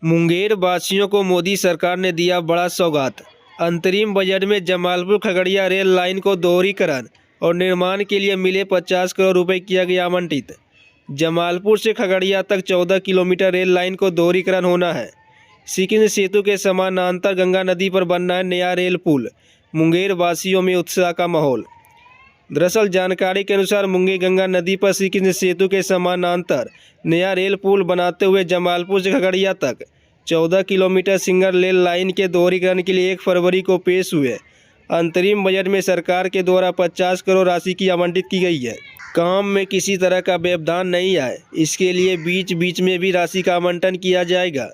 मुंगेर वासियों को मोदी सरकार ने दिया बड़ा सौगात। अंतरिम बजट में जमालपुर खगड़िया रेल लाइन को दोहरीकरण और निर्माण के लिए मिले 50 करोड़ रुपए किया गया आवंटित। जमालपुर से खगड़िया तक 14 किलोमीटर रेल लाइन को दोहरीकरण होना है। सिकिंद सेतु के समानांतर गंगा नदी पर बनना है नया रेल पुल। मुंगेर वासियों में उत्साह का माहौल। दरअसल जानकारी के अनुसार मुंगेर गंगा नदी पर सिकिंद सेतु के समानांतर नया रेल पुल बनाते हुए जमालपुर से खगड़िया तक 14 किलोमीटर सिंगल रेल लाइन के दोहरीकरण के लिए 1 फरवरी को पेश हुए अंतरिम बजट में सरकार के द्वारा 50 करोड़ राशि की आवंटित की गई है। काम में किसी तरह का व्यवधान नहीं आए, इसके लिए बीच बीच में भी राशि का आवंटन किया जाएगा।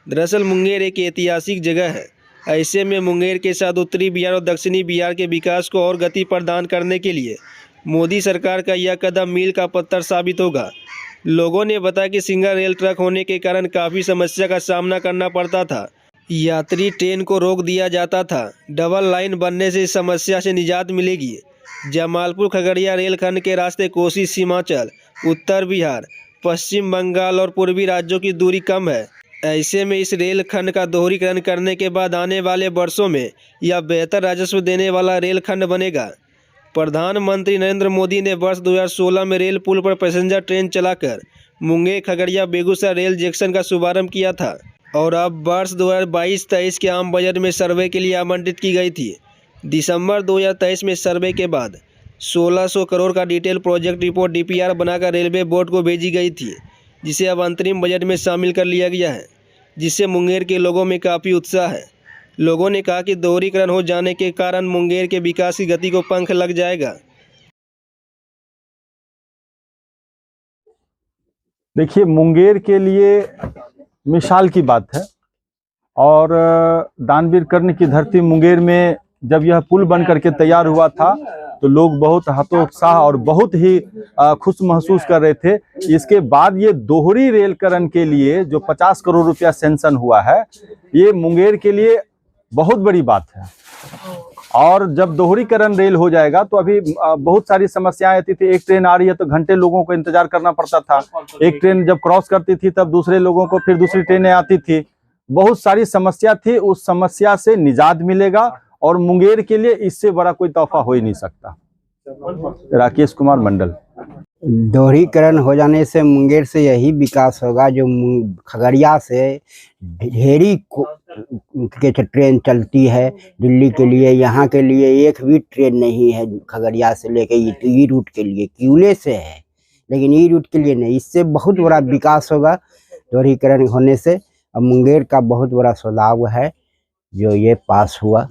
दरअसल मुंगेर एक ऐतिहासिक जगह है। ऐसे में मुंगेर के साथ उत्तरी बिहार और दक्षिणी बिहार के विकास को और गति प्रदान करने के लिए मोदी सरकार का यह कदम मील का पत्थर साबित होगा। लोगों ने बताया कि सिंगल रेल ट्रैक होने के कारण काफ़ी समस्या का सामना करना पड़ता था। यात्री ट्रेन को रोक दिया जाता था। डबल लाइन बनने से इस समस्या से निजात मिलेगी। जमालपुर खगड़िया रेलखंड के रास्ते कोसी, सीमांचल, उत्तर बिहार, पश्चिम बंगाल और पूर्वी राज्यों की दूरी कम है। ऐसे में इस रेलखंड का दोहरीकरण करने के बाद आने वाले वर्षों में यह बेहतर राजस्व देने वाला रेलखंड बनेगा। प्रधानमंत्री नरेंद्र मोदी ने वर्ष 2016 में रेल पुल पर पैसेंजर ट्रेन चलाकर मुंगेर खगड़िया बेगूसराय रेल जंक्शन का शुभारंभ किया था और अब वर्ष 2022-23 के आम बजट में सर्वे के लिए आवंटित की गई थी। दिसंबर 2023 में सर्वे के बाद 1600 करोड़ का डिटेल प्रोजेक्ट रिपोर्ट DPR बनाकर रेलवे बोर्ड को भेजी गई थी, जिसे अब अंतरिम बजट में शामिल कर लिया गया है, जिससे मुंगेर के लोगों में काफ़ी उत्साह है। लोगों ने कहा कि दोहरीकरण हो जाने के कारण मुंगेर के विकास की गति को पंख लग जाएगा। देखिए, मुंगेर के लिए मिसाल की बात है और दानवीर कर्ण की धरती मुंगेर में जब यह पुल बन करके तैयार हुआ था तो लोग बहुत हतोत्साह और बहुत ही खुश महसूस कर रहे थे। इसके बाद ये दोहरी रेलकरण के लिए जो 50 करोड़ रुपया सैंक्शन हुआ है, ये मुंगेर के लिए बहुत बड़ी बात है। और जब दोहरीकरण रेल हो जाएगा तो अभी बहुत सारी समस्याएं आती थी। एक ट्रेन आ रही है तो घंटे लोगों को इंतजार करना पड़ता था। एक ट्रेन जब क्रॉस करती थी तब दूसरे लोगों को फिर दूसरी ट्रेनें आती थी। बहुत सारी समस्या थी। उस समस्या से निजात मिलेगा और मुंगेर के लिए इससे बड़ा कोई तोहफा हो ही नहीं सकता। राकेश कुमार मंडल। दोहरीकरण हो जाने से मुंगेर से यही विकास होगा। जो खगड़िया से ढेरी के ट्रेन चलती है दिल्ली के लिए, यहाँ के लिए एक भी ट्रेन नहीं है खगड़िया से लेके ई रूट के लिए। क्यूले से है लेकिन ई रूट के लिए नहीं। इससे बहुत बड़ा विकास होगा दोहरीकरण होने से। अब मुंगेर का बहुत बड़ा सुधार है जो ये पास हुआ।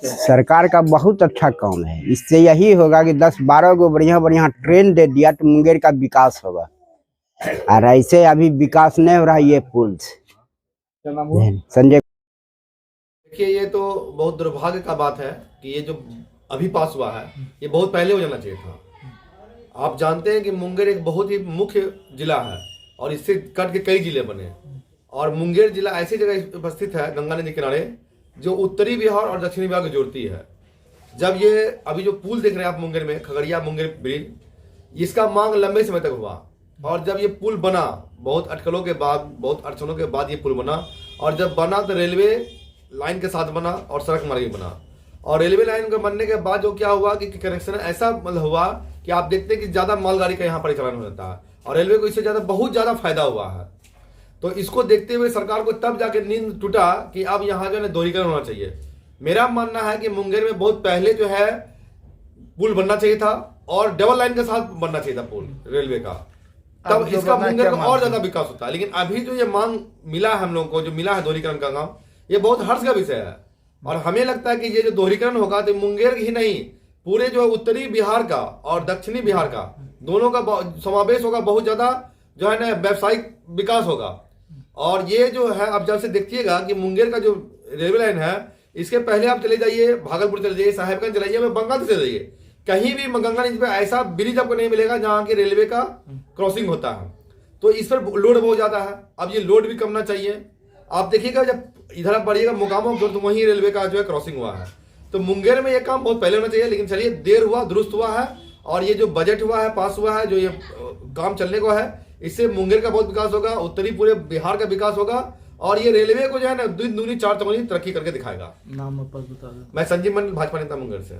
सरकार का बहुत अच्छा काम है। इससे यही होगा कि 10-12 गो बढ़िया ट्रेन दे दिया तो मुंगेर का विकास होगा। और ऐसे अभी विकास नहीं हो रहा है ये पुल से। संजय। देखिए, ये तो बहुत दुर्भाग्य का बात है कि ये जो अभी पास हुआ है ये बहुत पहले हो जाना चाहिए था। आप जानते हैं कि मुंगेर एक बहुत ही मुख्य जिला है और इससे कट के कई जिले बने और मुंगेर जिला ऐसी जगह उपस्थित है गंगा नदी किनारे जो उत्तरी बिहार और दक्षिणी बिहार को जोड़ती है। जब ये अभी जो पुल देख रहे हैं आप मुंगेर में, खगड़िया मुंगेर ब्रिज, इसका मांग लंबे समय तक हुआ और जब ये पुल बना, बहुत अटकलों के बाद, बहुत अड़चनों के बाद ये पुल बना और जब बना तो रेलवे लाइन के साथ बना और सड़क मार्ग बना। और रेलवे लाइन के बनने के बाद जो क्या हुआ कि कनेक्शन ऐसा हुआ कि आप देखते हैं कि ज़्यादा मालगाड़ी का यहाँ पर चलन हो जाता है और रेलवे को इससे ज़्यादा बहुत ज़्यादा फायदा हुआ है। तो इसको देखते हुए सरकार को तब जाके नींद टूटा कि अब यहाँ जो है दोहरीकरण होना चाहिए। मेरा मानना है कि मुंगेर में बहुत पहले जो है पुल बनना चाहिए था और डबल लाइन के साथ बनना चाहिए था पुल रेलवे का, तब इसका मुंगेर का और ज्यादा विकास होता है। लेकिन अभी जो ये मांग मिला है हम लोगों को, जो मिला है दोहरीकरण का काम, ये बहुत हर्ष का विषय है और हमें लगता है कि ये जो दोहरीकरण होगा तो मुंगेर ही नहीं, पूरे जो उत्तरी बिहार का और दक्षिणी बिहार का दोनों का समावेश होगा। बहुत ज्यादा जो है ना व्यावसायिक विकास होगा। और ये जो है आप जब से देखिएगा कि मुंगेर का जो रेलवे लाइन है, इसके पहले आप चले जाइए भागलपुर चले जाइए, साहेबगंज चले जाइए, बंगाल चले जाइए, कहीं भी गंगा नदी पे ऐसा ब्रिज आपको नहीं मिलेगा जहाँ की रेलवे का क्रॉसिंग होता है। तो इस पर लोड बहुत ज्यादा है। अब ये लोड भी कमना चाहिए। आप देखिएगा जब इधर आप बढ़िएगा मोकामा तो वहीं रेलवे का जो है क्रॉसिंग हुआ है। तो मुंगेर में ये काम बहुत पहले होना चाहिए, लेकिन चलिए देर हुआ, दुरुस्त हुआ है और ये जो बजट हुआ है, पास हुआ है, जो ये काम चलने को है, इससे मुंगेर का बहुत विकास होगा, उत्तरी पूरे बिहार का विकास होगा और ये रेलवे को जो है ना दिन दूनी चार चौगुनी तरक्की करके दिखाएगा। नाम और पद बता दो। मैं संजीव मंडल, भाजपा नेता मुंगेर से।